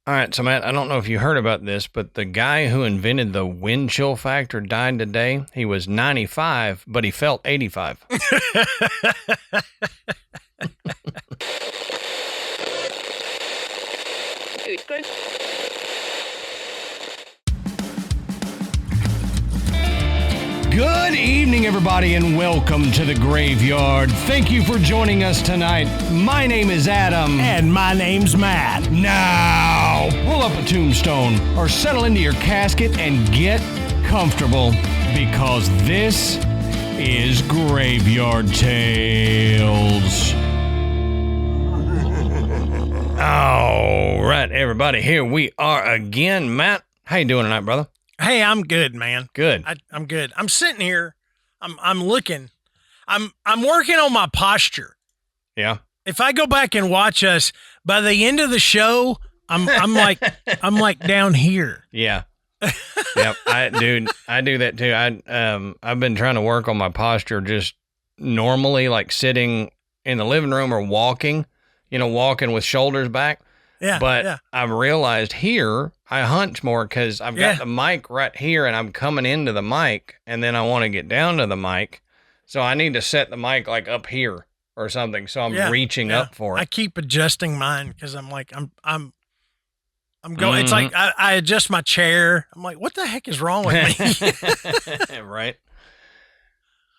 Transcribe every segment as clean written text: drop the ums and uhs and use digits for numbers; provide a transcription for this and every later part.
All right, so Matt, I don't know if you heard about this, but the guy who invented the wind chill factor died today. He was 95, but he felt 85. Good evening, everybody, and welcome to the Graveyard. Thank you for joining us tonight. My name is Adam. And my name's Matt. Now, pull up a tombstone or settle into your casket and get comfortable because this is Graveyard Tales. All right, everybody, here we are again. Matt, how you doing tonight, brother? Hey, I'm good, man. Good. I'm good. I'm sitting here. I'm looking. I'm working on my posture. Yeah. If I go back and watch us, by the end of the show, I'm like down here. Yeah. Yep. I do that too. I've been trying to work on my posture just normally, like sitting in the living room or walking with shoulders back. Yeah. But I've realized here I hunch more because I've got the mic right here and I'm coming into the mic and then I want to get down to the mic. So I need to set the mic like up here or something. So I'm reaching up for it. I keep adjusting mine because I'm like, I'm going, It's like I adjust my chair. I'm like, what the heck is wrong with me? Right.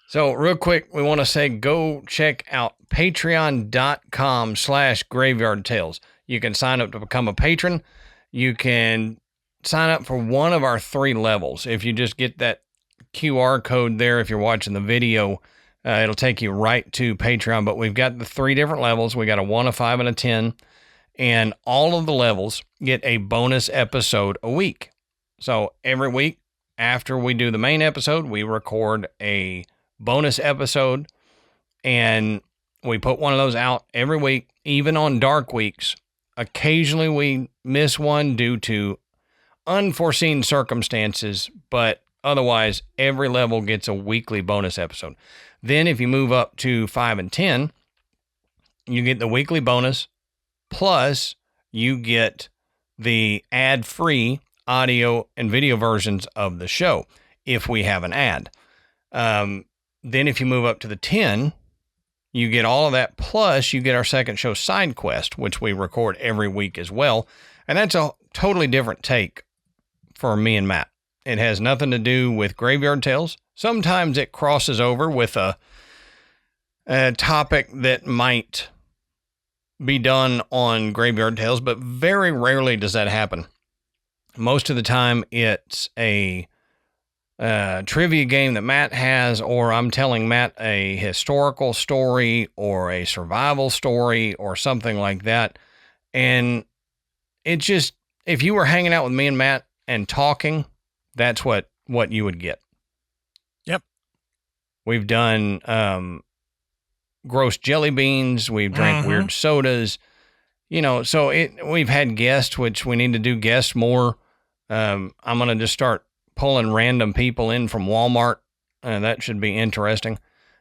So real quick, we want to say, go check out patreon.com/Graveyard Tales. You can sign up to become a patron. You can sign up for one of our 3 levels. If you just get that QR code there, if you're watching the video, it'll take you right to Patreon. But we've got the 3 different levels. We got a 1, a 5, and a 10. And all of the levels get a bonus episode a week. So every week after we do the main episode, we record a bonus episode. And we put one of those out every week, even on dark weeks. Occasionally we miss one due to unforeseen circumstances, but otherwise every level gets a weekly bonus episode. Then if you move up to 5 and 10, you get the weekly bonus, plus you get the ad-free audio and video versions of the show if we have an ad. Then if you move up to the 10, you get all of that, plus you get our second show, Side Quest, which we record every week as well. And that's a totally different take for me and Matt. It has nothing to do with Graveyard Tales. Sometimes it crosses over with a topic that might be done on Graveyard Tales, but very rarely does that happen. Most of the time it's a trivia game that Matt has, or I'm telling Matt a historical story or a survival story or something like that. And it just, if you were hanging out with me and Matt and talking, that's what you would get. Yep. We've done gross jelly beans. We've drank weird sodas, so we've had guests, which we need to do guests more. I'm going to just start pulling random people in from Walmart. That should be interesting.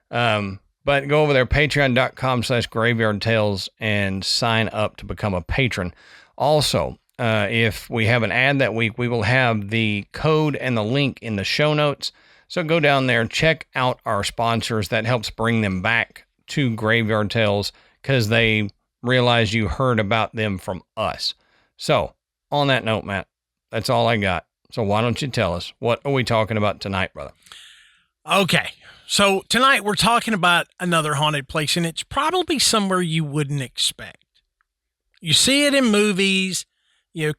But go over there, patreon.com/Graveyard Tales, and sign up to become a patron. Also, if we have an ad that week, we will have the code and the link in the show notes. So go down there, check out our sponsors. That helps bring them back to Graveyard Tales because they realize you heard about them from us. So on that note, Matt, that's all I got. So why don't you tell us, what are we talking about tonight, brother? Okay. So tonight we're talking about another haunted place, and it's probably somewhere you wouldn't expect. You see it in movies,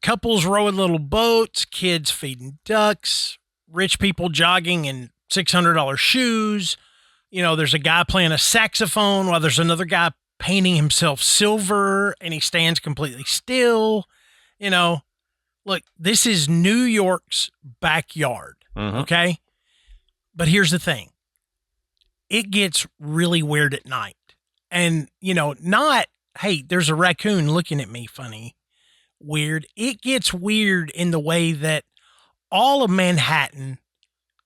couples rowing little boats, kids feeding ducks, rich people jogging in $600 shoes. There's a guy playing a saxophone while there's another guy painting himself silver, and he stands completely still. Look, this is New York's backyard, okay? But here's the thing. It gets really weird at night. And, not, hey, there's a raccoon looking at me funny, weird. It gets weird in the way that all of Manhattan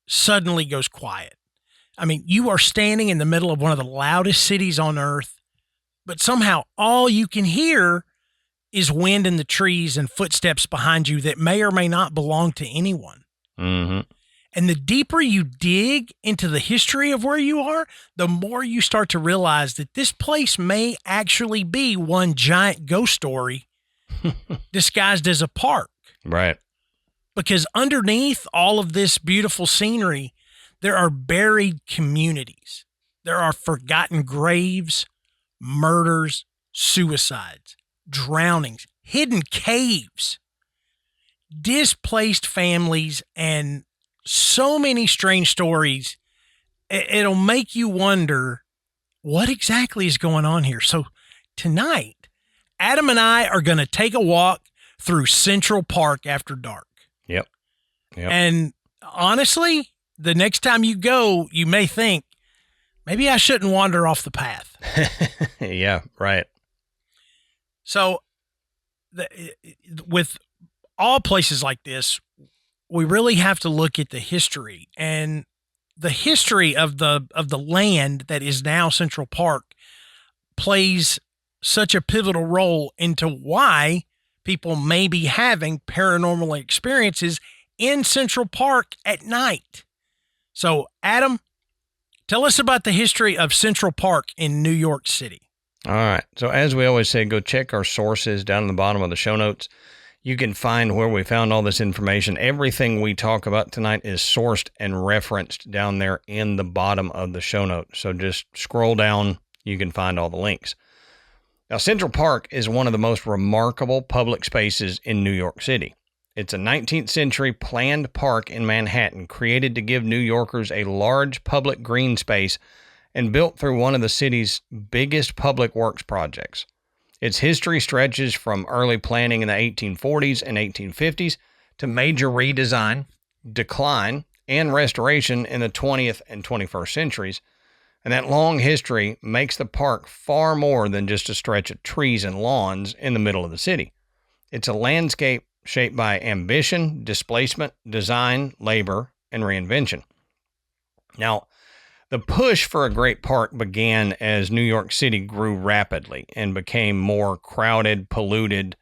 suddenly goes quiet. I mean, you are standing in the middle of one of the loudest cities on earth, but somehow all you can hear is wind in the trees and footsteps behind you that may or may not belong to anyone. Mm-hmm. And the deeper you dig into the history of where you are, the more you start to realize that this place may actually be one giant ghost story disguised as a park. Right. Because underneath all of this beautiful scenery, there are buried communities. There are forgotten graves, murders, suicides, drownings, hidden caves, displaced families, and so many strange stories. It'll make you wonder what exactly is going on here. So tonight, Adam and I are going to take a walk through Central Park after dark. Yep. And honestly, the next time you go, you may think, maybe I shouldn't wander off the path. Yeah, right. So with all places like this, we really have to look at the history, and the history of the land that is now Central Park plays such a pivotal role into why people may be having paranormal experiences in Central Park at night. So, Adam, tell us about the history of Central Park in New York City. All right. So as we always say, go check our sources down in the bottom of the show notes. You can find where we found all this information. Everything we talk about tonight is sourced and referenced down there in the bottom of the show notes. So just scroll down. You can find all the links. Now, Central Park is one of the most remarkable public spaces in New York City. It's a 19th century planned park in Manhattan created to give New Yorkers a large public green space and built through one of the city's biggest public works projects. Its history stretches from early planning in the 1840s and 1850s to major redesign, decline, and restoration in the 20th and 21st centuries. And that long history makes the park far more than just a stretch of trees and lawns in the middle of the city. It's a landscape shaped by ambition, displacement, design, labor, and reinvention. Now, the push for a great park began as New York City grew rapidly and became more crowded, polluted,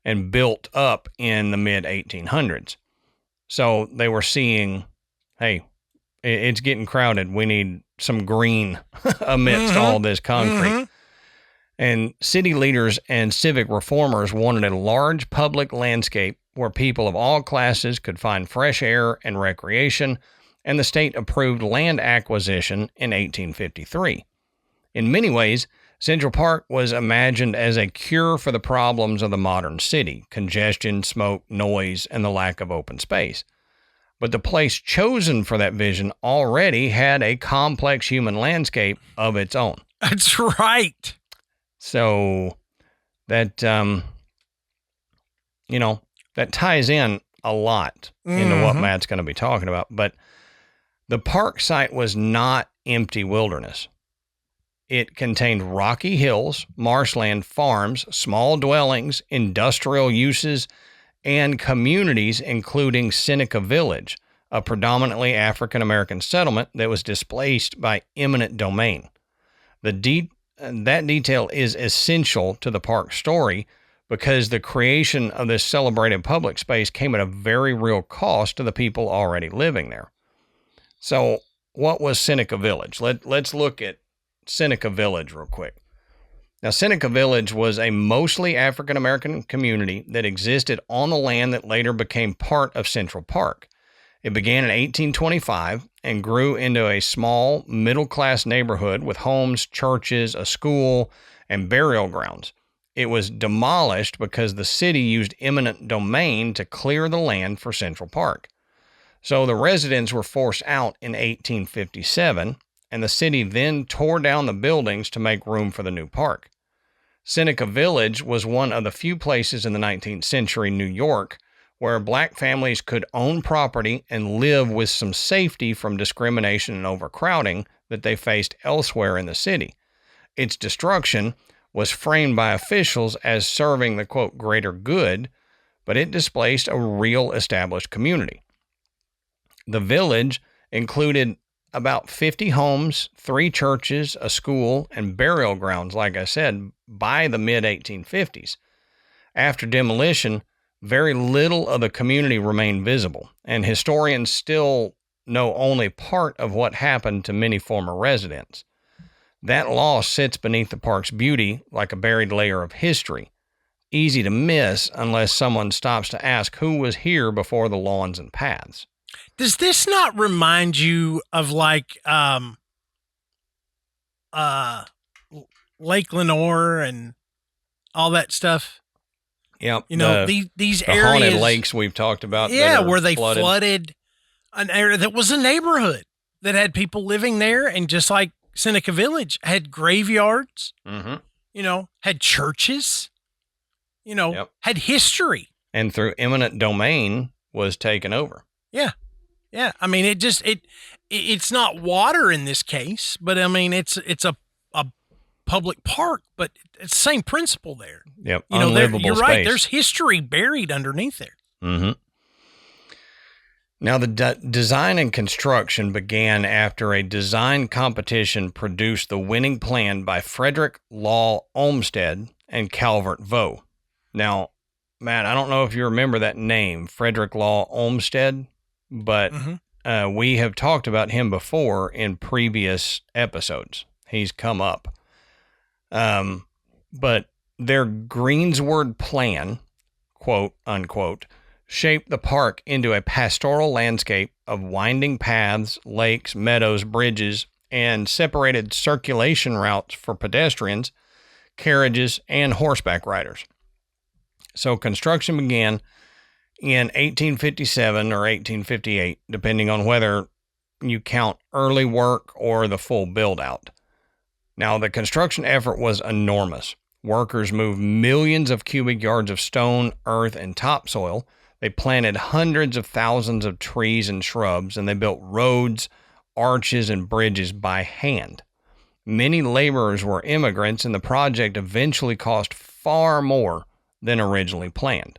and built up in the mid-1800s. So they were seeing, hey, it's getting crowded. We need some green amidst all this concrete. And city leaders and civic reformers wanted a large public landscape where people of all classes could find fresh air and recreation, and the state approved land acquisition in 1853. In many ways, Central Park was imagined as a cure for the problems of the modern city: congestion, smoke, noise, and the lack of open space. But the place chosen for that vision already had a complex human landscape of its own. That's right. So that, that ties in a lot into what Matt's going to be talking about. But the park site was not empty wilderness. It contained rocky hills, marshland, farms, small dwellings, industrial uses, and communities, including Seneca Village, a predominantly African-American settlement that was displaced by eminent domain. That detail is essential to the park story because the creation of this celebrated public space came at a very real cost to the people already living there. So what was Seneca Village? Let's look at Seneca Village real quick. Now, Seneca Village was a mostly African-American community that existed on the land that later became part of Central Park. It began in 1825 and grew into a small, middle-class neighborhood with homes, churches, a school, and burial grounds. It was demolished because the city used eminent domain to clear the land for Central Park. So the residents were forced out in 1857, and the city then tore down the buildings to make room for the new park. Seneca Village was one of the few places in the 19th century New York where black families could own property and live with some safety from discrimination and overcrowding that they faced elsewhere in the city. Its destruction was framed by officials as serving the, quote, greater good, but it displaced a real established community. The village included about 50 homes, 3 churches, a school, and burial grounds, like I said, by the mid-1850s. After demolition, very little of the community remained visible, and historians still know only part of what happened to many former residents. That loss sits beneath the park's beauty like a buried layer of history, easy to miss unless someone stops to ask who was here before the lawns and paths. Does this not remind you of like Lake Lenore and all that stuff? Yep. You know, these areas, haunted lakes we've talked about. Yeah, where they flooded an area that was a neighborhood that had people living there, and just like Seneca Village had graveyards, you know, had churches, you know, had history. And through eminent domain was taken over. Yeah. Yeah. I mean, it's not water in this case, but I mean, it's a public park, but it's the same principle there. Yep. You know, you're space. right. There's history buried underneath there. Mm-hmm. Now, the design and construction began after a design competition produced the winning plan by Frederick Law Olmsted and Calvert Vaux. Now, Matt, I don't know if you remember that name, Frederick Law Olmsted, but we have talked about him before in previous episodes. He's come up. But their greensward plan, quote unquote, shaped the park into a pastoral landscape of winding paths, lakes, meadows, bridges, and separated circulation routes for pedestrians, carriages, and horseback riders. So construction began in 1857 or 1858, depending on whether you count early work or the full build-out. Now, the construction effort was enormous. Workers moved millions of cubic yards of stone, earth, and topsoil. They planted hundreds of thousands of trees and shrubs, and they built roads, arches, and bridges by hand. Many laborers were immigrants, and the project eventually cost far more than originally planned.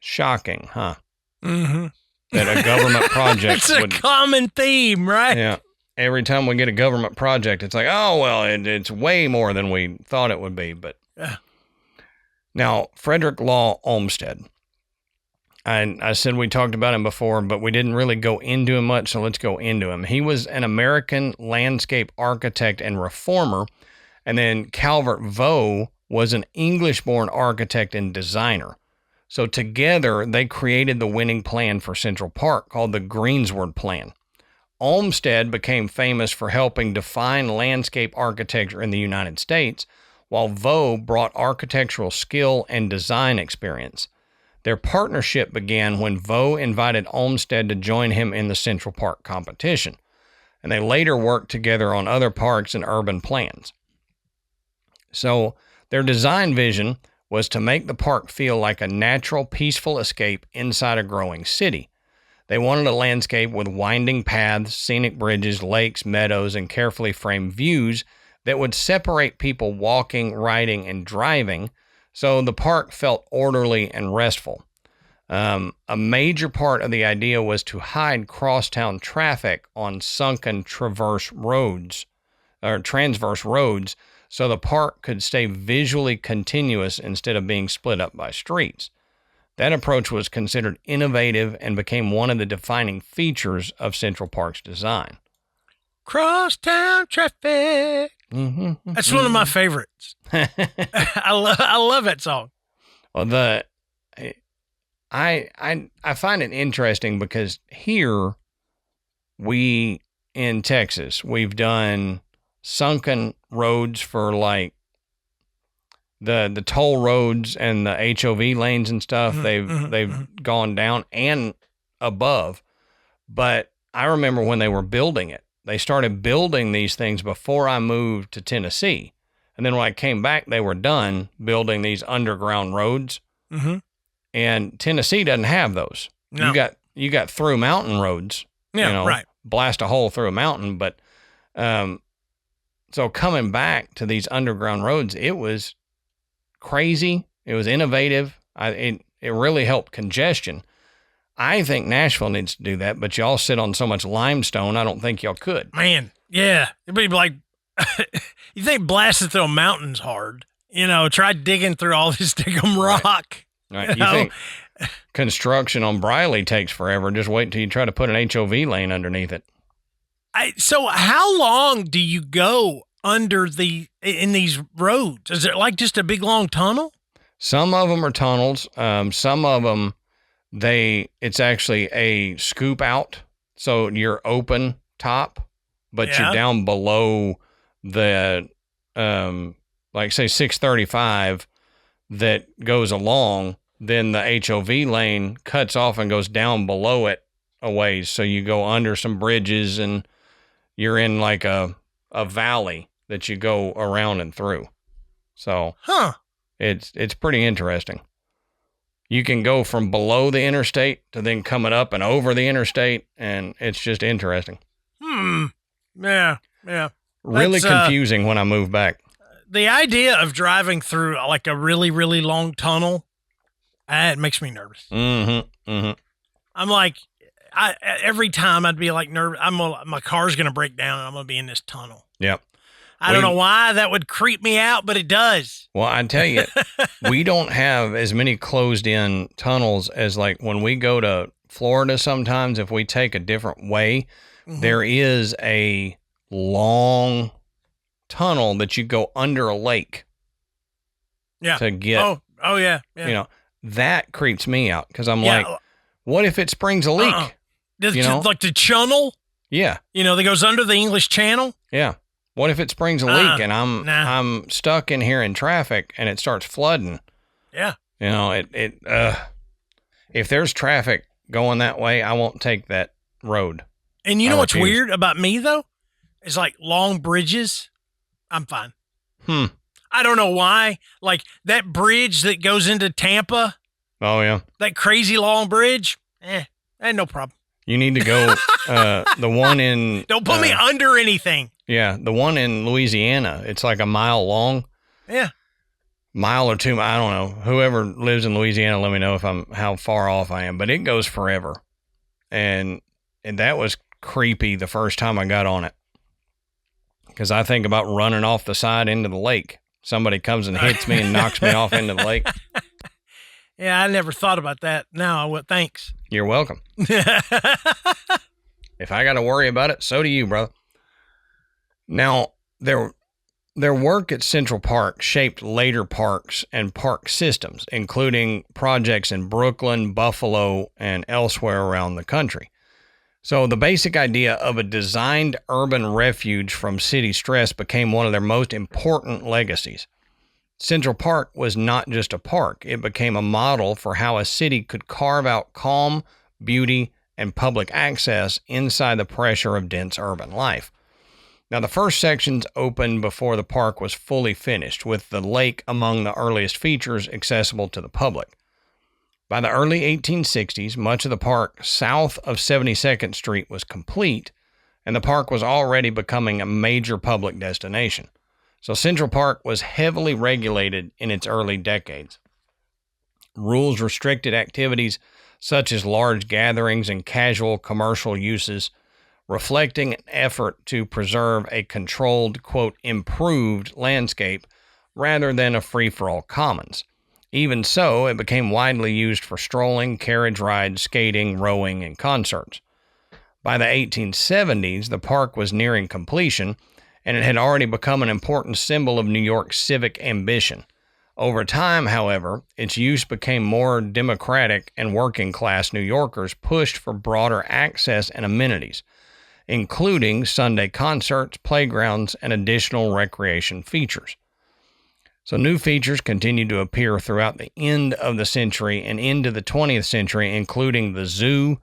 Shocking, huh? Mm-hmm. That a government project It's a common theme, right? Yeah. Every time we get a government project, it's like, oh, well, it's way more than we thought it would be. But Now, Frederick Law Olmsted, I said we talked about him before, but we didn't really go into him much, so let's go into him. He was an American landscape architect and reformer, and then Calvert Vaux was an English-born architect and designer. So together, they created the winning plan for Central Park called the Greensward Plan. Olmsted became famous for helping define landscape architecture in the United States, while Vaux brought architectural skill and design experience. Their partnership began when Vaux invited Olmsted to join him in the Central Park competition, and they later worked together on other parks and urban plans. So their design vision was to make the park feel like a natural, peaceful escape inside a growing city. They wanted a landscape with winding paths, scenic bridges, lakes, meadows, and carefully framed views that would separate people walking, riding, and driving, so the park felt orderly and restful. A major part of the idea was to hide crosstown traffic on sunken transverse roads, so the park could stay visually continuous instead of being split up by streets. That approach was considered innovative and became one of the defining features of Central Park's design. Crosstown traffic. That's one of my favorites. I love that song. Well, I find it interesting because here in Texas, we've done sunken roads for like the toll roads and the HOV lanes and stuff. They've gone down and above. But I remember when they were building it, they started building these things before I moved to Tennessee. And then when I came back, they were done building these underground roads. Mm-hmm. And Tennessee doesn't have those. No. You got through mountain roads. Yeah, right. Blast a hole through a mountain. But so coming back to these underground roads, it was crazy. It was innovative. It really helped congestion. I think Nashville needs to do that, but y'all sit on so much limestone, I don't think y'all could. Man, yeah. It'd be like, you think blasting through a mountain's hard. tried digging through all this Stickum rock. Right. You think construction on Briley takes forever? Just wait until you try to put an HOV lane underneath it. So how long do you go under in these roads? Is it like just a big long tunnel? Some of them are tunnels. Some of them, it's actually a scoop out. So you're open top, but you're down below the, like say 635 that goes along. Then the HOV lane cuts off and goes down below it a ways. So you go under some bridges and you're in like a valley that you go around and through. So it's pretty interesting. You can go from below the interstate to then coming up and over the interstate, and it's just interesting. Yeah. Really confusing when I moved back. The idea of driving through like a really, really long tunnel, it makes me nervous. I'm like, every time I'd be like nervous. My car's going to break down and I'm going to be in this tunnel. Yep. I don't know why that would creep me out, but it does. Well, I tell you, we don't have as many closed in tunnels as like when we go to Florida. Sometimes if we take a different way, there is a long tunnel that you go under a lake. Yeah. To get. Oh yeah. That creeps me out because I'm like, what if it springs a leak? Like the channel? Yeah. That goes under the English Channel? Yeah. What if it springs a leak and I'm stuck in here in traffic and it starts flooding? Yeah. If there's traffic going that way, I won't take that road. And you know what's weird about me though? Is like long bridges. I'm fine. I don't know why. Like that bridge that goes into Tampa. Oh yeah. That crazy long bridge. No problem. You need to go, the one in... Don't put me under anything. Yeah, the one in Louisiana, it's like a mile long. Yeah. Mile or 2, I don't know. Whoever lives in Louisiana, let me know how far off I am. But it goes forever. And that was creepy the first time I got on it. Because I think about running off the side into the lake. Somebody comes and hits me and knocks me off into the lake. Yeah, I never thought about that. Now, thanks. You're welcome. If I got to worry about it, so do you, brother. Now, their work at Central Park shaped later parks and park systems, including projects in Brooklyn, Buffalo, and elsewhere around the country. So the basic idea of a designed urban refuge from city stress became one of their most important legacies. Central Park was not just a park. It became a model for how a city could carve out calm, beauty, and public access inside the pressure of dense urban life. Now, the first sections opened before the park was fully finished, with the lake among the earliest features accessible to the public. By the early 1860s, much of the park south of 72nd Street was complete, and the park was already becoming a major public destination. So Central Park was heavily regulated in its early decades. Rules restricted activities such as large gatherings and casual commercial uses, reflecting an effort to preserve a controlled, quote, improved landscape rather than a free-for-all commons. Even so, it became widely used for strolling, carriage rides, skating, rowing, and concerts. By the 1870s, the park was nearing completion, and it had already become an important symbol of New York's civic ambition. Over time, however, its use became more democratic, and working-class New Yorkers pushed for broader access and amenities, including Sunday concerts, playgrounds, and additional recreation features. So new features continued to appear throughout the end of the century and into the 20th century, including the zoo,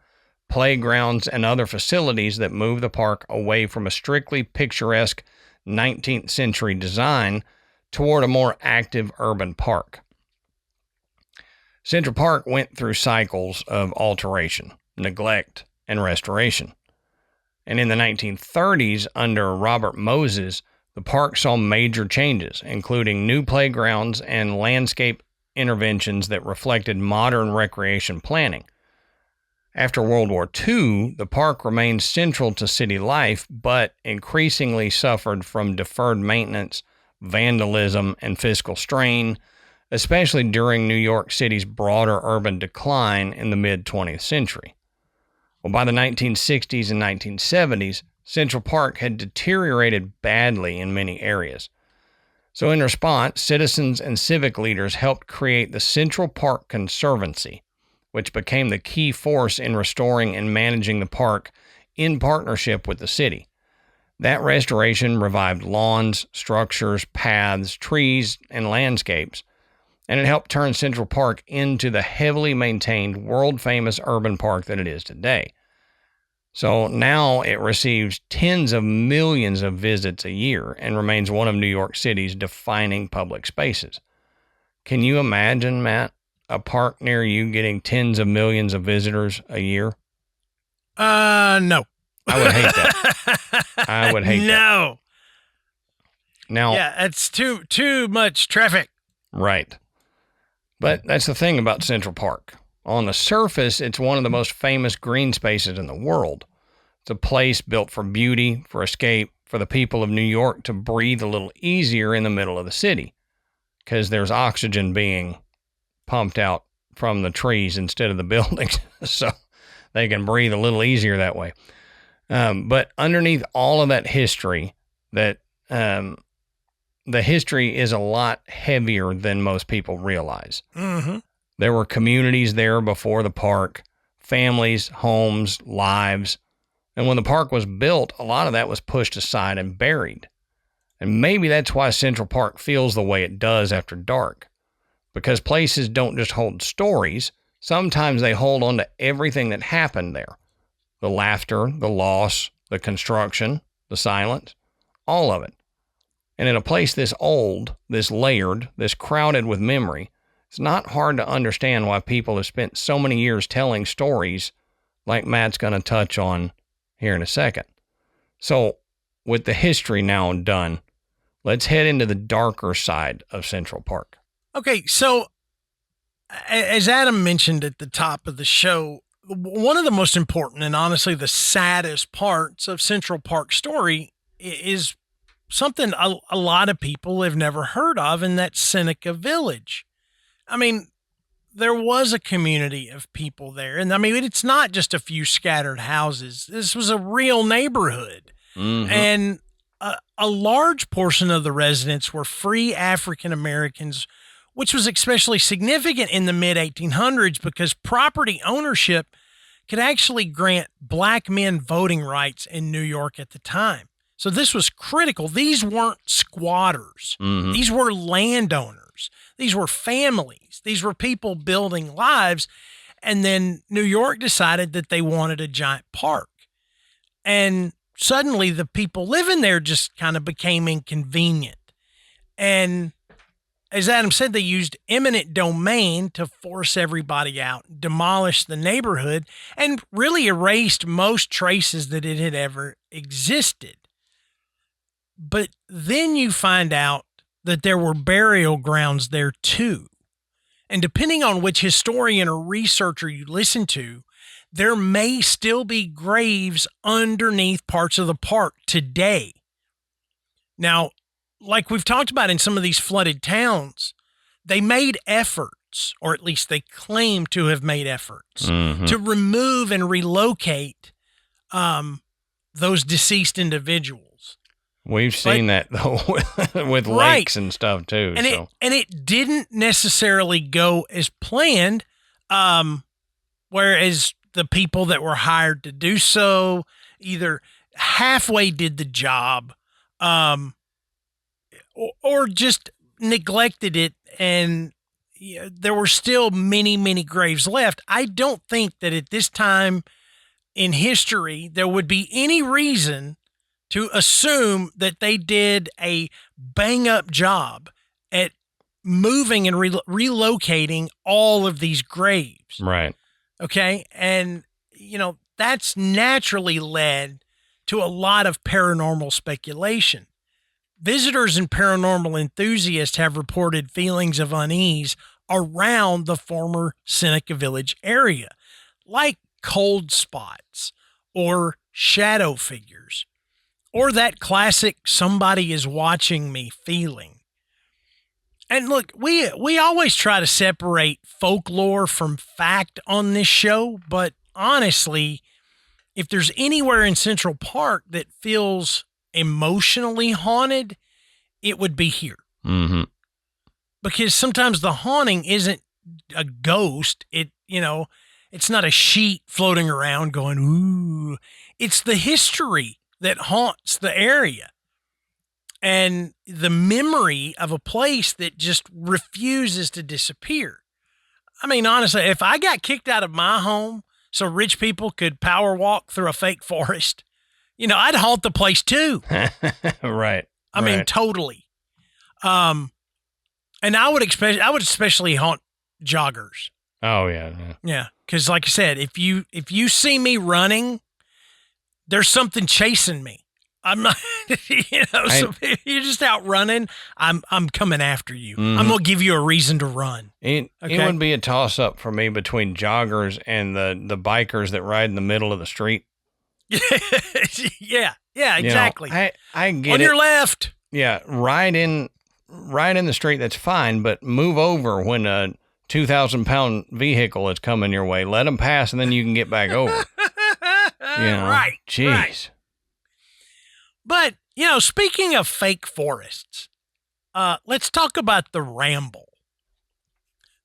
playgrounds, and other facilities that moved the park away from a strictly picturesque 19th century design toward a more active urban park. Central Park went through cycles of alteration, neglect, and restoration. And in the 1930s, under Robert Moses, the park saw major changes, including new playgrounds and landscape interventions that reflected modern recreation planning. After World War II, the park remained central to city life, but increasingly suffered from deferred maintenance vandalism, and fiscal strain, especially during New York City's broader urban decline in the mid-20th century. Well, by the 1960s and 1970s, Central Park had deteriorated badly in many areas. So in response, citizens and civic leaders helped create the Central Park Conservancy, which became the key force in restoring and managing the park in partnership with the city. That restoration revived lawns, structures, paths, trees, and landscapes, and it helped turn Central Park into the heavily maintained, world-famous urban park that it is today. So now it receives tens of millions of visits a year and remains one of New York City's defining public spaces. Can you imagine, Matt, a park near you getting tens of millions of visitors a year? No. I would hate that. I would hate that. No. Now, yeah, it's too much traffic. Right. But that's the thing about Central Park. On the surface, it's one of the most famous green spaces in the world. It's a place built for beauty, for escape, for the people of New York to breathe a little easier in the middle of the city, because there's oxygen being pumped out from the trees instead of the buildings, so they can breathe a little easier that way. But underneath all of that history, the history is a lot heavier than most people realize. Mm-hmm. There were communities there before the park, families, homes, lives. And when the park was built, a lot of that was pushed aside and buried. And maybe that's why Central Park feels the way it does after dark. Because places don't just hold stories, sometimes they hold on to everything that happened there. The laughter, the loss, the construction, the silence, all of it. And in a place this old, this layered, this crowded with memory, it's not hard to understand why people have spent so many years telling stories like Matt's going to touch on here in a second. So, with the history now done, let's head into the darker side of Central Park. Okay, so as Adam mentioned at the top of the show, one of the most important and honestly the saddest parts of Central Park's story is something a lot of people have never heard of, and that's Seneca Village. I mean, there was a community of people there. And I mean, it's not just a few scattered houses. This was a real neighborhood. Mm-hmm. And a large portion of the residents were free African Americans, which was especially significant in the mid 1800s because property ownership could actually grant black men voting rights in New York at the time. So this was critical. These weren't squatters. Mm-hmm. These were landowners. These were families. These were people building lives. And then New York decided that they wanted a giant park. And suddenly the people living there just kind of became inconvenient. And as Adam said, they used eminent domain to force everybody out, demolish the neighborhood, and really erased most traces that it had ever existed. But then you find out that there were burial grounds there too. And depending on which historian or researcher you listen to, there may still be graves underneath parts of the park today. Now, like we've talked about in some of these flooded towns, they made efforts, or at least they claim to have made efforts, Mm-hmm. to remove and relocate those deceased individuals. We've seen that though with Right. lakes and stuff too. And So it didn't necessarily go as planned, whereas the people that were hired to do so either halfway did the job, or just neglected it, and there were still many, many graves left. I don't think that at this time in history there would be any reason to assume that they did a bang-up job at moving and relocating all of these graves. right. Okay? And, that's naturally led to a lot of paranormal speculation. Visitors and paranormal enthusiasts have reported feelings of unease around the former Seneca Village area, like cold spots or shadow figures, or that classic somebody is watching me feeling. And look, we always try to separate folklore from fact on this show, but honestly, if there's anywhere in Central Park that feels emotionally haunted, it would be here. Mm-hmm. Because sometimes the haunting isn't a ghost. It's not a sheet floating around going, ooh. It's the history that haunts the area and the memory of a place that just refuses to disappear. I mean, honestly, if I got kicked out of my home so rich people could power walk through a fake forest, I'd haunt the place too. Right. I mean, totally. And I would especially haunt joggers. Oh yeah. Yeah. Cause like I said, if you see me running, there's something chasing me. I'm not, so if you're just out running, I'm coming after you. Mm-hmm. I'm going to give you a reason to run. It would be a toss up for me between joggers and the bikers that ride in the middle of the street. Yeah, exactly. I get on your left. Yeah, ride in the street, that's fine, but move over when a 2,000-pound vehicle is coming your way. Let them pass, and then you can get back over. Right. Jeez. Right. But, speaking of fake forests, let's talk about the Ramble.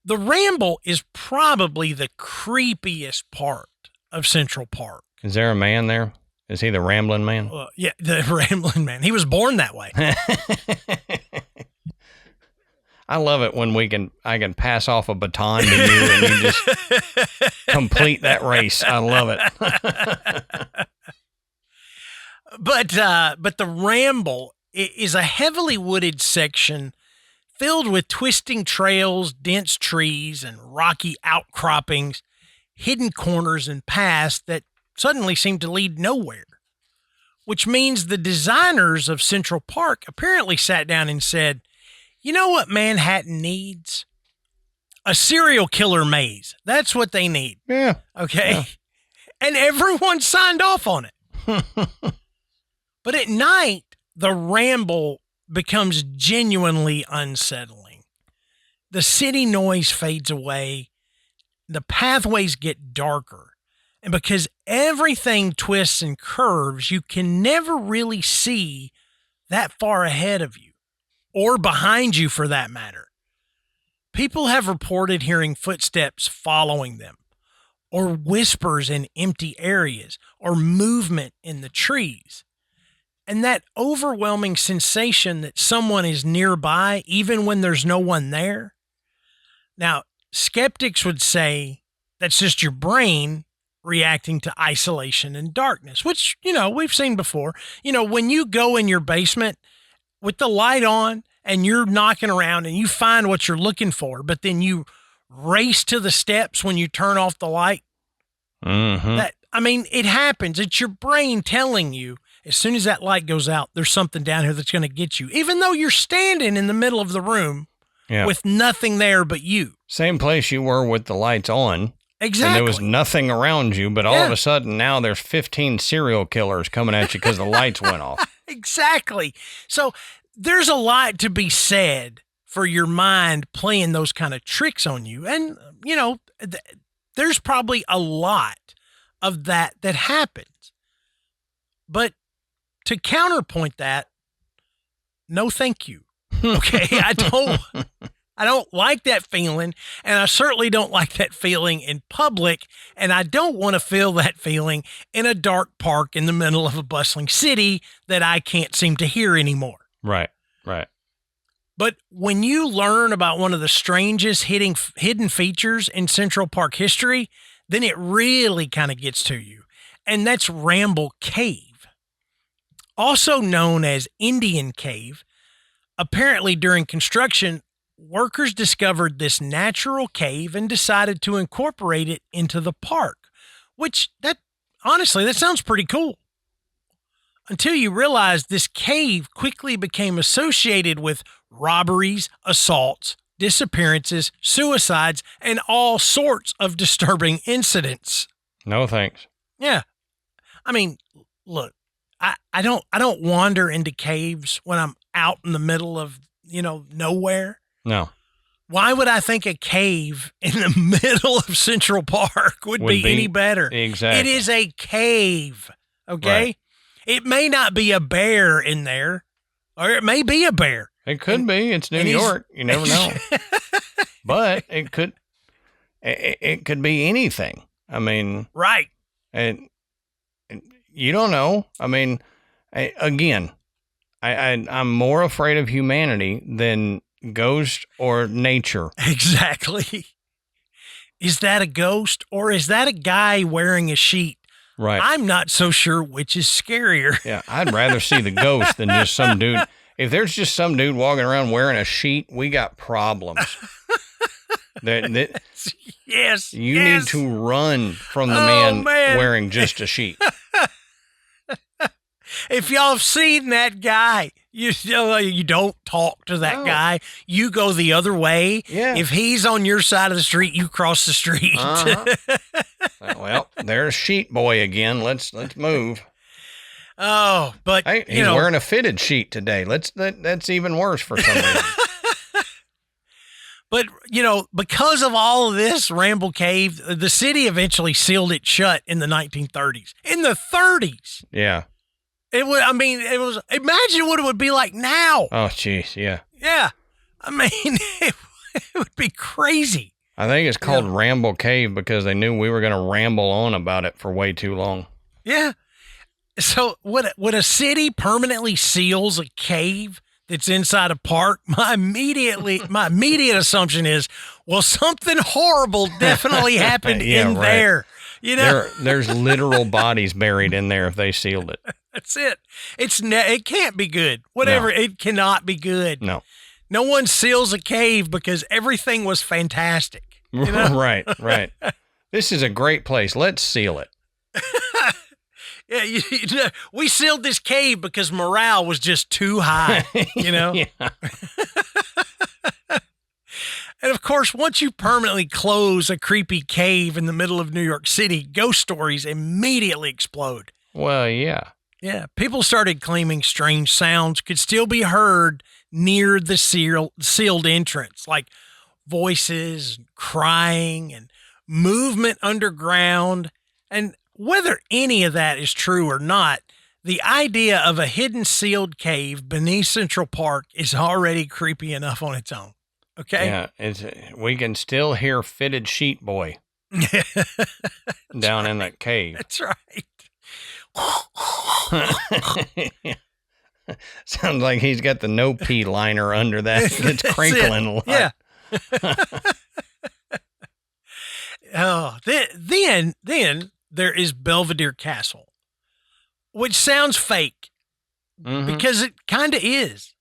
The Ramble is probably the creepiest part of Central Park. Is there a man there? Is he the Rambling Man? Yeah, the Rambling Man. He was born that way. I love it when I can pass off a baton to you and you just complete that race. I love it. But the Ramble is a heavily wooded section filled with twisting trails, dense trees, and rocky outcroppings, hidden corners and paths that suddenly seem to lead nowhere. Which means the designers of Central Park apparently sat down and said, you know what Manhattan needs? A serial killer maze. That's what they need. Yeah. Okay. Yeah. And everyone signed off on it. But at night, the Ramble becomes genuinely unsettling. The city noise fades away. The pathways get darker. And because everything twists and curves, you can never really see that far ahead of you, or behind you for that matter. People have reported hearing footsteps following them, or whispers in empty areas, or movement in the trees. And that overwhelming sensation that someone is nearby, even when there's no one there. Now, skeptics would say that's just your brain reacting to isolation and darkness, which, we've seen before. When you go in your basement with the light on and you're knocking around and you find what you're looking for, but then you race to the steps when you turn off the light. Mm-hmm. It happens. It's your brain telling you, as soon as that light goes out, there's something down here that's going to get you, even though you're standing in the middle of the room with nothing there but you. Same place you were with the lights on. Exactly. And there was nothing around you, but all of a sudden now there's 15 serial killers coming at you because the lights went off. Exactly. So there's a lot to be said for your mind playing those kind of tricks on you. And, there's probably a lot of that happens. But to counterpoint that, no thank you. Okay? I don't like that feeling, and I certainly don't like that feeling in public, and I don't want to feel that feeling in a dark park in the middle of a bustling city that I can't seem to hear anymore. Right. But when you learn about one of the strangest hidden features in Central Park history, then it really kind of gets to you, and that's Ramble Cave. Also known as Indian Cave, apparently during construction, workers discovered this natural cave and decided to incorporate it into the park, which honestly, that sounds pretty cool. Until you realize this cave quickly became associated with robberies, assaults, disappearances, suicides, and all sorts of disturbing incidents. No thanks. Yeah. Look, I don't wander into caves when I'm out in the middle of, nowhere. No. Why would I think a cave in the middle of Central Park would be any better? Exactly. It is a cave, okay? Right. It may not be a bear in there, or it may be a bear. It could be. It's New York. You never know. But it could be anything. I mean, right. And you don't know. I mean, I'm more afraid of humanity than ghost or nature. Exactly. Is that a ghost or is that a guy wearing a sheet? Right. I'm not so sure which is scarier. Yeah, I'd rather see the ghost than just some dude. If there's just some dude walking around wearing a sheet, we got problems. Yes. You need to run from the man wearing just a sheet. If y'all have seen that guy, you don't talk to that guy. You go the other way. Yeah. If he's on your side of the street, you cross the street. Uh-huh. Well, there's Sheet Boy again. Let's move. Oh, but hey, he's wearing a fitted sheet today. That's even worse for some reason. But, because of all of this, Ramble Cave, the city eventually sealed it shut in the 1930s. In the 30s. Yeah. It was, imagine what it would be like now. Oh, jeez, yeah. Yeah. I mean, it would be crazy. I think it's called Ramble Cave because they knew we were going to ramble on about it for way too long. Yeah. So when a city permanently seals a cave that's inside a park, my immediate assumption is, well, something horrible definitely happened there. There's literal bodies buried in there if they sealed it. That's it. It can't be good. Whatever. No. It cannot be good. No. No one seals a cave because everything was fantastic. Right. This is a great place. Let's seal it. Yeah, we sealed this cave because morale was just too high, Yeah. And of course, once you permanently close a creepy cave in the middle of New York City, ghost stories immediately explode. Well, yeah. Yeah, people started claiming strange sounds could still be heard near the sealed entrance, like voices, crying, and movement underground. And whether any of that is true or not, the idea of a hidden sealed cave beneath Central Park is already creepy enough on its own. Okay? Yeah, we can still hear Fitted Sheet Boy down in that cave. That's right. Sounds like he's got the no pee liner under that. It's crinkling a lot. Yeah. Oh, then there is Belvedere Castle, which sounds fake because it kind of is.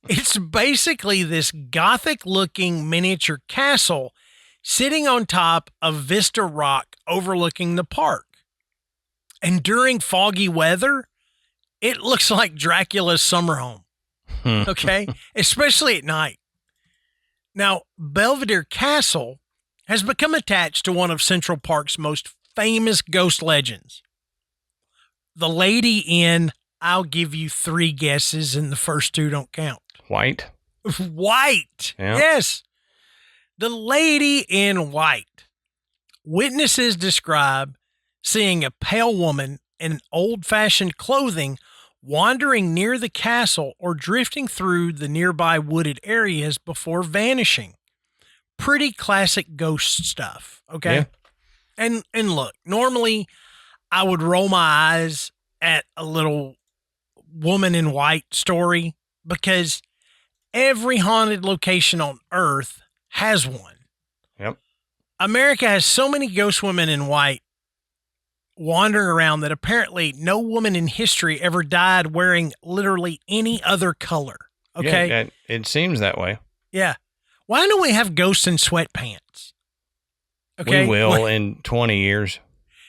It's basically this Gothic-looking miniature castle sitting on top of Vista Rock overlooking the park. And during foggy weather, it looks like Dracula's summer home, okay? Especially at night. Now, Belvedere Castle has become attached to one of Central Park's most famous ghost legends. The lady in, I'll give you 3 guesses and the first 2 don't count. White? White. Yeah. Yes. The lady in white. Witnesses describe seeing a pale woman in old-fashioned clothing wandering near the castle or drifting through the nearby wooded areas before vanishing. Pretty classic ghost stuff, okay? Yeah. And look, normally I would roll my eyes at a little woman in white story because every haunted location on Earth has one. Yep. America has so many ghost women in white wandering around that apparently no woman in history ever died wearing literally any other color. Okay. Yeah, it seems that way. Yeah. Why don't we have ghosts in sweatpants? Okay. We will in 20 years.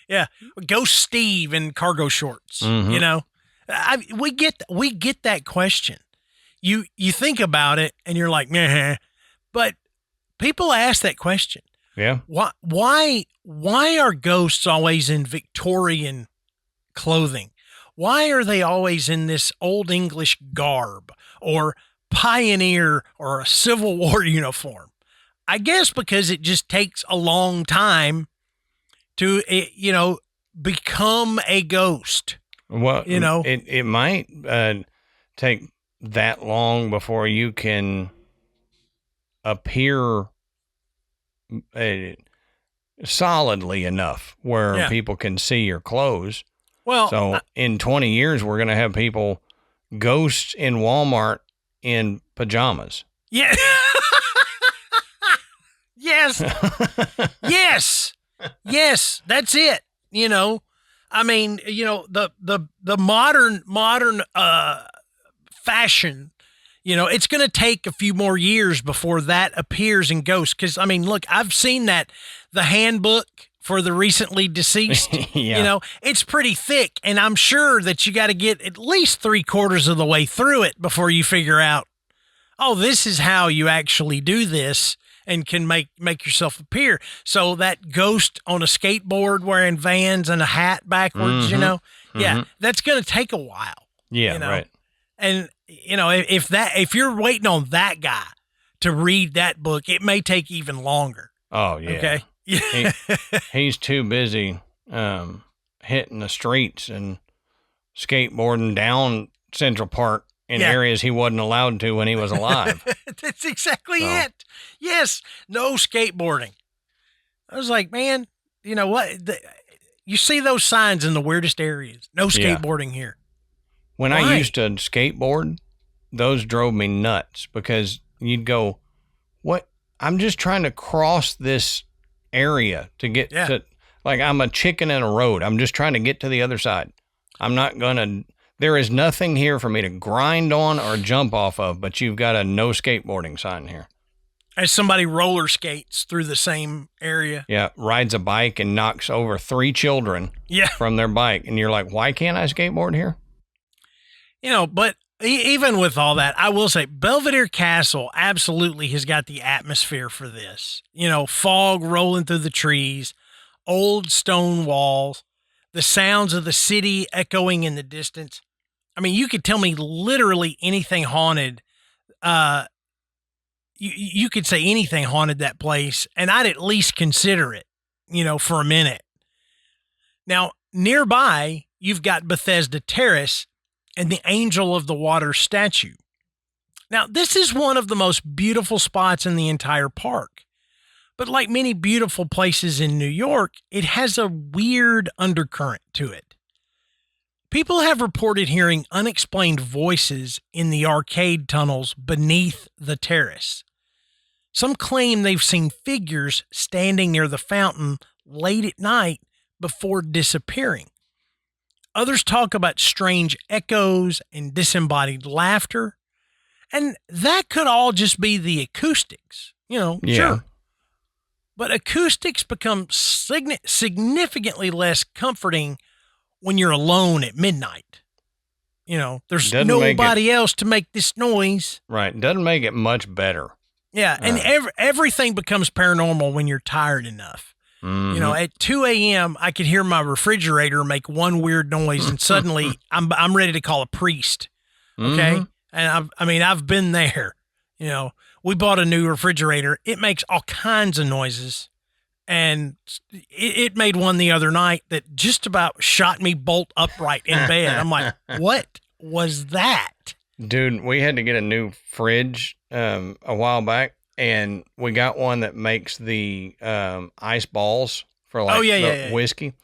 Yeah. Ghost Steve in cargo shorts, you know, we get that question. You think about it and you're like, nah, but people ask that question. Yeah. Why are ghosts always in Victorian clothing? Why are they always in this old English garb or pioneer or a Civil War uniform? I guess because it just takes a long time to, become a ghost. Well, it might take that long before you can appear solidly enough where people can see your clothes. Well, so in 20 years, we're going to have people ghosts in Walmart in pajamas. Yeah. Yes. Yes. That's it. I mean, the modern fashion, it's going to take a few more years before that appears in Ghost. Cause I mean, look, I've seen the handbook for the recently deceased, it's pretty thick, and I'm sure that you got to get at least 3/4 of the way through it before you figure out, oh, this is how you actually do this and can make yourself appear. So that ghost on a skateboard wearing Vans and a hat backwards, that's going to take a while. Yeah, right. And if you're waiting on that guy to read that book, it may take even longer. Oh yeah. Okay. He's too busy hitting the streets and skateboarding down Central Park in areas he wasn't allowed to when he was alive. That's exactly it. Yes. No skateboarding. I was like, man, you know what? You see those signs in the weirdest areas. No skateboarding here. When I used to skateboard, those drove me nuts because you'd go, what? I'm just trying to cross this area to get to, like, I'm a chicken in a road. I'm just trying to get to the other side. There is nothing here for me to grind on or jump off of, but you've got a no skateboarding sign here. As somebody roller skates through the same area. Yeah, rides a bike and knocks over 3 children from their bike. And you're like, why can't I skateboard here? But even with all that, I will say Belvedere Castle absolutely has got the atmosphere for this. Fog rolling through the trees, old stone walls, the sounds of the city echoing in the distance. I mean, you could tell me literally anything haunted. You could say anything haunted that place, and I'd at least consider it, for a minute. Now, nearby, you've got Bethesda Terrace and the Angel of the Water statue. Now, this is one of the most beautiful spots in the entire park. But like many beautiful places in New York, it has a weird undercurrent to it. People have reported hearing unexplained voices in the arcade tunnels beneath the terrace. Some claim they've seen figures standing near the fountain late at night before disappearing. Others talk about strange echoes and disembodied laughter. And that could all just be the acoustics, sure. But acoustics become significantly less comforting when you're alone at midnight. There's nobody else to make this noise. Right. Doesn't make it much better. Yeah. And everything becomes paranormal when you're tired enough. Mm-hmm. At 2 a.m., I could hear my refrigerator make one weird noise, and suddenly I'm ready to call a priest. Okay. And I've been there. We bought a new refrigerator. It makes all kinds of noises. And it made one the other night that just about shot me bolt upright in bed. I'm like, what was that? Dude, we had to get a new fridge a while back, and we got one that makes the ice balls for whiskey.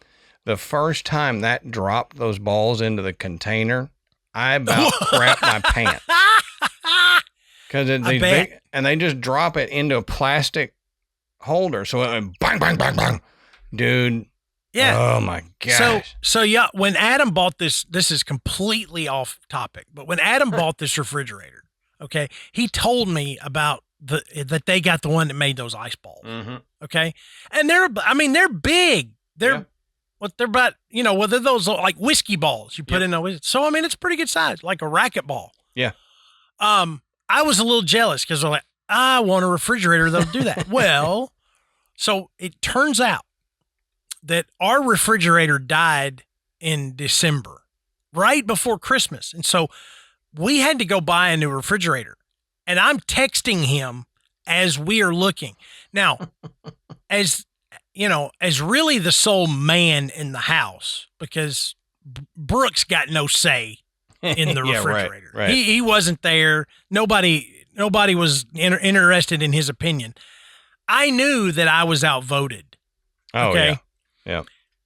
The first time that dropped those balls into the container, I about crapped my pants. Because they just drop it into a plastic holder. So it went bang, bang, bang, bang. Dude. Yeah. Oh my gosh. So when Adam bought this is completely off topic, but when Adam bought this refrigerator, okay, he told me about that they got the one that made those ice balls. Mm-hmm. Okay. And they're big. They're about, whether those like whiskey balls you put in a whiskey. So, it's pretty good size, like a racquetball. Yeah. I was a little jealous because I'm like, I want a refrigerator that'll do that. Well, so it turns out that our refrigerator died in December. right before Christmas. And so we had to go buy a new refrigerator. And I'm texting him as we are looking. Now, as really the sole man in the house, because Brooks got no say in the refrigerator. Right. He wasn't there. Nobody was interested in his opinion. I knew that I was outvoted. Oh, okay? Yeah.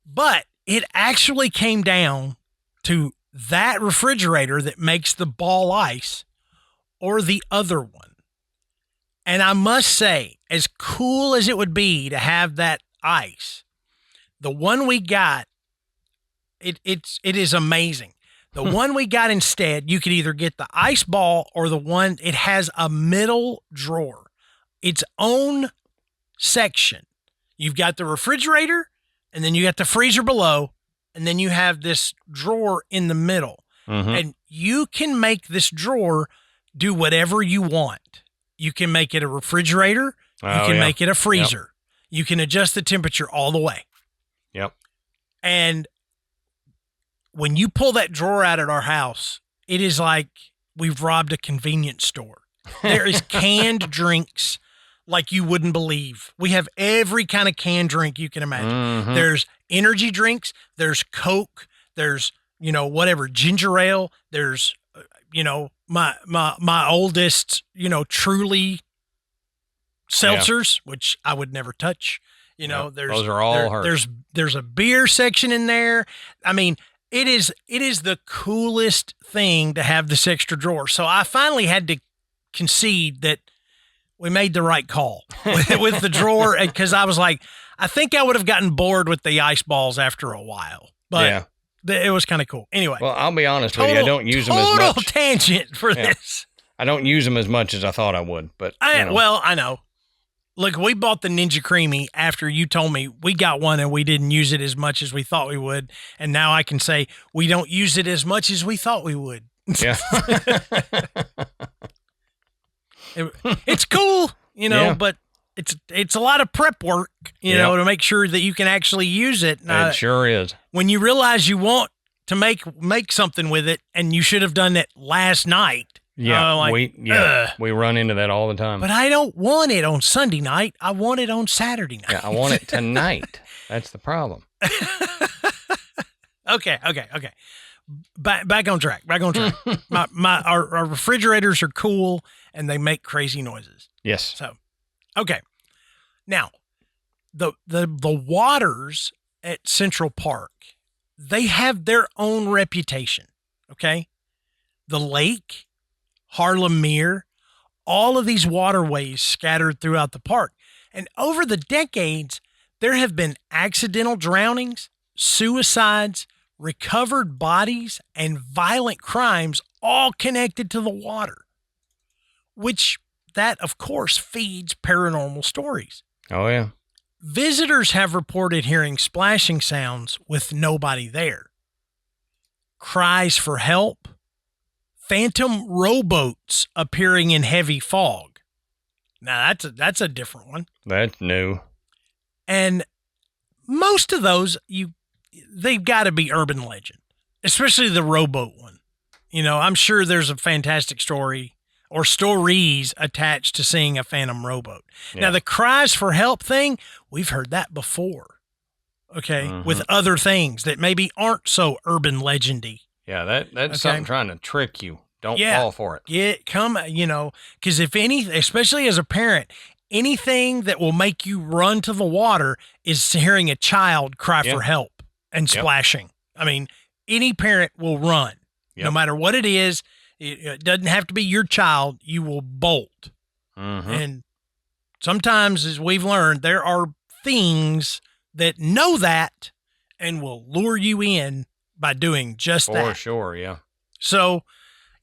But it actually came down to that refrigerator that makes the ball ice or the other one. And I must say, as cool as it would be to have that ice, the one we got, it is amazing. The one we got instead, you could either get the ice ball or the one, it has a middle drawer, its own section. You've got the refrigerator, and then you got the freezer below, and then you have this drawer in the middle. Mm-hmm. And you can make this drawer do whatever you want. You can make it a refrigerator. You can make it a freezer. Yep. You can adjust the temperature all the way. Yep. And when you pull that drawer out at our house, it is like we've robbed a convenience store. There is canned drinks like you wouldn't believe. We have every kind of canned drink you can imagine. Mm-hmm. There's energy drinks. There's Coke. There's, whatever, ginger ale. There's, my oldest, Truly seltzers, which I would never touch. Those are all hers. There's a beer section in there. I mean, it is the coolest thing to have this extra drawer. So I finally had to concede that we made the right call with the drawer, because I was like, I think I would have gotten bored with the ice balls after a while, but it was kind of cool. Anyway. Well, I'll be honest with you. I don't use them as much. Total tangent for this. I don't use them as much as I thought I would, but well, I know. Look, we bought the Ninja Creamy after you told me we got one and we didn't use it as much as we thought we would. And now I can say we don't use it as much as we thought we would. Yeah. It's cool, but it's a lot of prep work, to make sure that you can actually use it. It sure is. When you realize you want to make something with it and you should have done it last night. Yeah, we run into that all the time. But I don't want it on Sunday night. I want it on Saturday night. Yeah, I want it tonight. That's the problem. Okay. Back on track. Our refrigerators are cool and they make crazy noises. Yes. So, okay. Now, the waters at Central Park, they have their own reputation. Okay. The lake, Harlem Mere, all of these waterways scattered throughout the park. And over the decades, there have been accidental drownings, suicides, recovered bodies, and violent crimes all connected to the water, which that, of course, feeds paranormal stories. Oh, yeah. Visitors have reported hearing splashing sounds with nobody there, cries for help, phantom rowboats appearing in heavy fog. Now, that's a different one. That's new. And most of those, they've got to be urban legend, especially the rowboat one. I'm sure there's a fantastic story or stories attached to seeing a phantom rowboat. Yeah. Now, the cries for help thing, we've heard that before, okay, with other things that maybe aren't so urban legendy. Yeah, that's something trying to trick you. Don't fall for it. Yeah, because if especially as a parent, anything that will make you run to the water is hearing a child cry for help and splashing. I mean, any parent will run, no matter what it is. It doesn't have to be your child. You will bolt. Mm-hmm. And sometimes, as we've learned, there are things that know that and will lure you in by doing just that. For sure, yeah. So,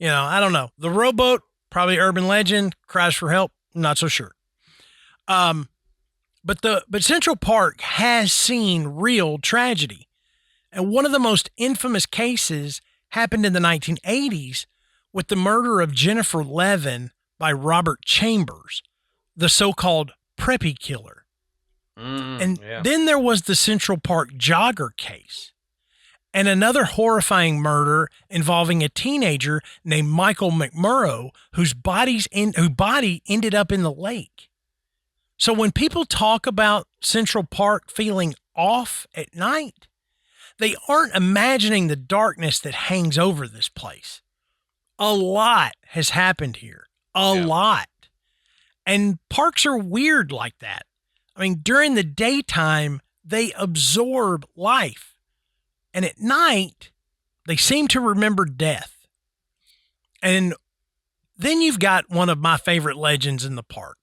I don't know. The rowboat, probably urban legend. Cries for help, not so sure. But Central Park has seen real tragedy. And one of the most infamous cases happened in the 1980s with the murder of Jennifer Levin by Robert Chambers, the so-called preppy killer. Then there was the Central Park jogger case. and another horrifying murder involving a teenager named Michael McMurrow, whose body ended up in the lake. So when people talk about Central Park feeling off at night, they aren't imagining the darkness that hangs over this place. A lot has happened here. A lot. And parks are weird like that. I mean, during the daytime, they absorb life. And at night, they seem to remember death. And then you've got one of my favorite legends in the park,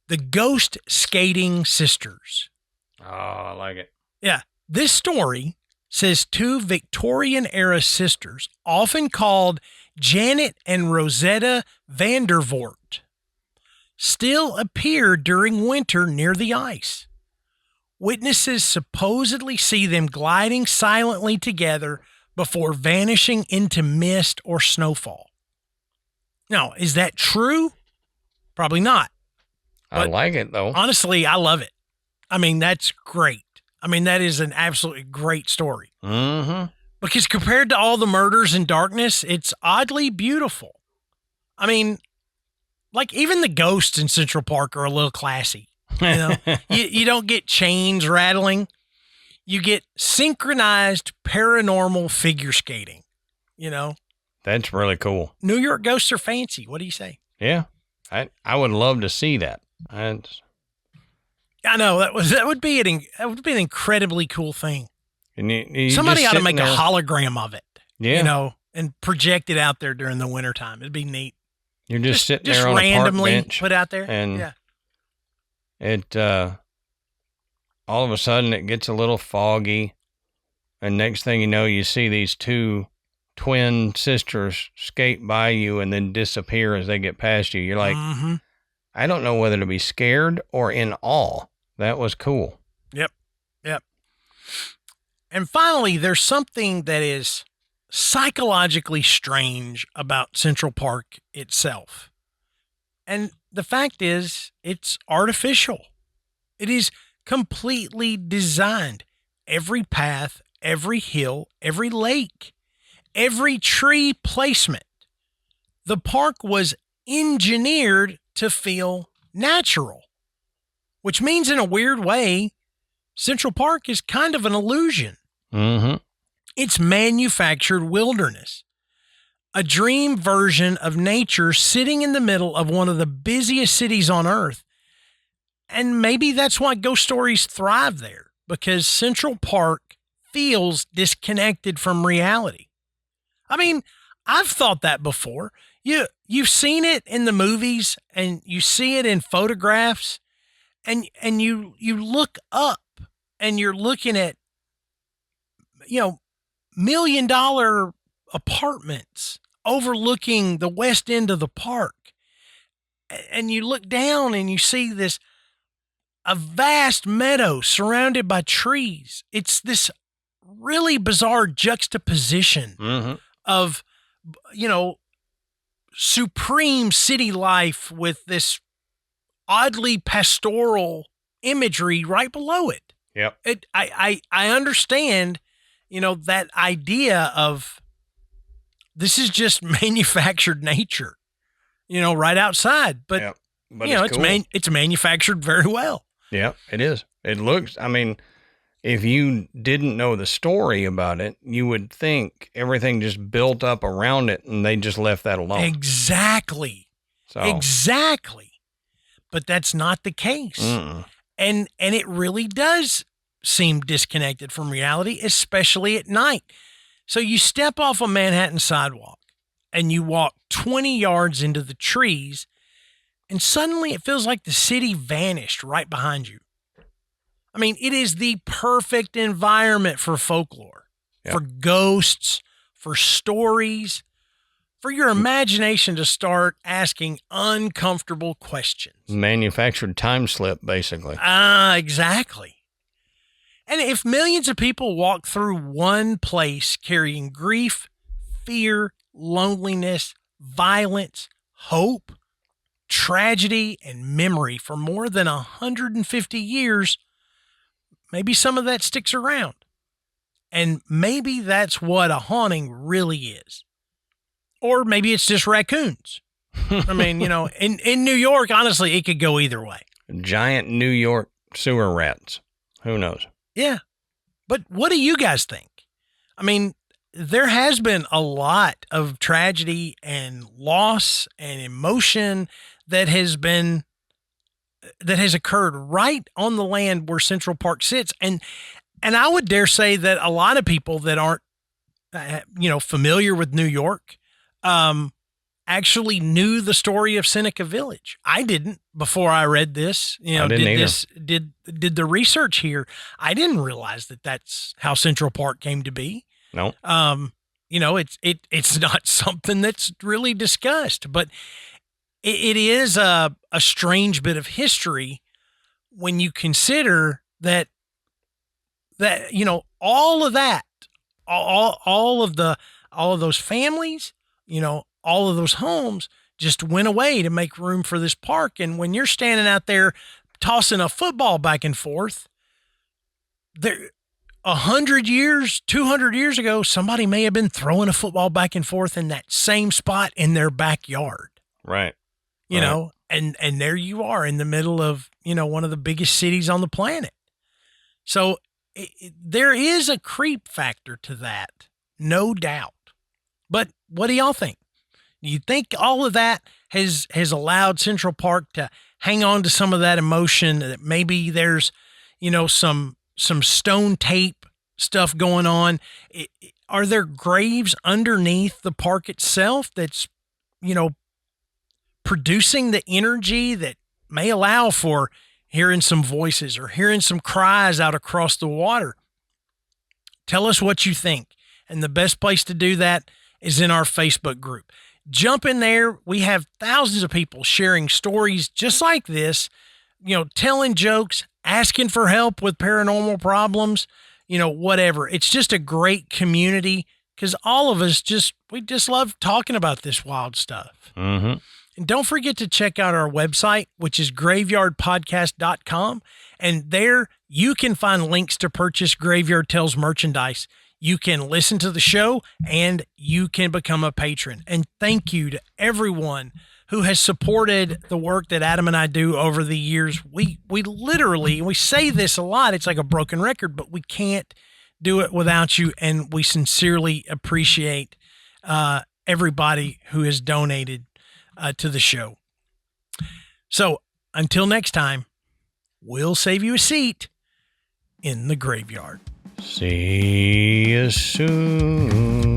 the Ghost Skating Sisters. Oh, I like it. Yeah. This story says two Victorian-era sisters, often called Janet and Rosetta Vandervoort, still appear during winter near the ice. Witnesses supposedly see them gliding silently together before vanishing into mist or snowfall. Now, is that true? Probably not. I like it, though. Honestly, I love it. I mean, that's great. I mean, that is an absolutely great story. Mm-hmm. Because compared to all the murders in darkness, it's oddly beautiful. I mean, like even the ghosts in Central Park are a little classy. You know, you don't get chains rattling. You get synchronized paranormal figure skating, you know. That's really cool. New York ghosts are fancy. What do you say? Yeah. I would love to see that. I know that would be an incredibly cool thing. And you somebody ought to make there. a hologram of it. Yeah. You know, and project it out there during the wintertime. It'd be neat. You're just sitting there on randomly a park bench put out there. and yeah. It all of a sudden it gets a little foggy, and next thing you know, you see these two twin sisters skate by you and then disappear as they get past you. You're like, I don't know whether to be scared or in awe. That was cool. Yep. And finally, there's something that is psychologically strange about Central Park itself. And the fact is, it's artificial. It is completely designed. Every path, every hill, every lake, every tree placement. The park was engineered to feel natural, which means in a weird way, Central Park is kind of an illusion. Mm-hmm. It's manufactured wilderness, a dream version of nature sitting in the middle of one of the busiest cities on earth. And maybe that's why ghost stories thrive there, because Central Park feels disconnected from reality. I mean, I've thought that before. You've seen it in the movies and you see it in photographs, and you look up and you're looking at, you know, $1 million apartments overlooking the west end of the park. And you look down and you see a vast meadow surrounded by trees. It's this really bizarre juxtaposition of, you know, supreme city life with this oddly pastoral imagery right below it. Yep. I understand, you know, that idea of this is just manufactured nature, you know, right outside. But, yep. But you know, cool. it's manufactured very well. Yeah, it is. It looks, I mean, if you didn't know the story about it, you would think everything just built up around it and they just left that alone. Exactly. So. Exactly. But that's not the case. And it really does seem disconnected from reality, especially at night. So you step off a Manhattan sidewalk and you walk 20 yards into the trees, and suddenly it feels like the city vanished right behind you. I mean, it is the perfect environment for folklore, for ghosts, for stories, for your imagination to start asking uncomfortable questions. Manufactured time slip, basically. Exactly. And if millions of people walk through one place carrying grief, fear, loneliness, violence, hope, tragedy, and memory for more than 150 years, maybe some of that sticks around. And maybe that's what a haunting really is. Or maybe it's just raccoons. I mean, in New York, honestly, it could go either way. Giant New York sewer rats. Who knows? Yeah. But what do you guys think? I mean, there has been a lot of tragedy and loss and emotion that has occurred right on the land where Central Park sits. And I would dare say that a lot of people that aren't, familiar with New York, actually knew the story of Seneca Village. I didn't before I read this, I didn't did the research here. I didn't realize that that's how Central Park came to be. No. It's not something that's really discussed, but it is a strange bit of history when you consider that all of that, all of those families, all of those homes just went away to make room for this park. And when you're standing out there tossing a football back and forth, there 100 years, 200 years ago, somebody may have been throwing a football back and forth in that same spot in their backyard. Right. You know, and there you are in the middle of, one of the biggest cities on the planet. So there is a creep factor to that, no doubt. But what do y'all think? Do you think all of that has allowed Central Park to hang on to some of that emotion, that maybe there's, some stone tape stuff going on? Are there graves underneath the park itself that's, producing the energy that may allow for hearing some voices or hearing some cries out across the water? Tell us what you think. And the best place to do that is in our Facebook group. Jump in there. We have thousands of people sharing stories just like this, telling jokes, asking for help with paranormal problems, whatever. It's just a great community because all of us we just love talking about this wild stuff. Mm-hmm. And don't forget to check out our website, which is graveyardpodcast.com. And there you can find links to purchase Graveyard Tales merchandise. You can listen to the show and you can become a patron. And thank you to everyone who has supported the work that Adam and I do over the years. We literally, we say this a lot, it's like a broken record, but we can't do it without you. And we sincerely appreciate everybody who has donated to the show. So until next time, we'll save you a seat in the graveyard. See you soon.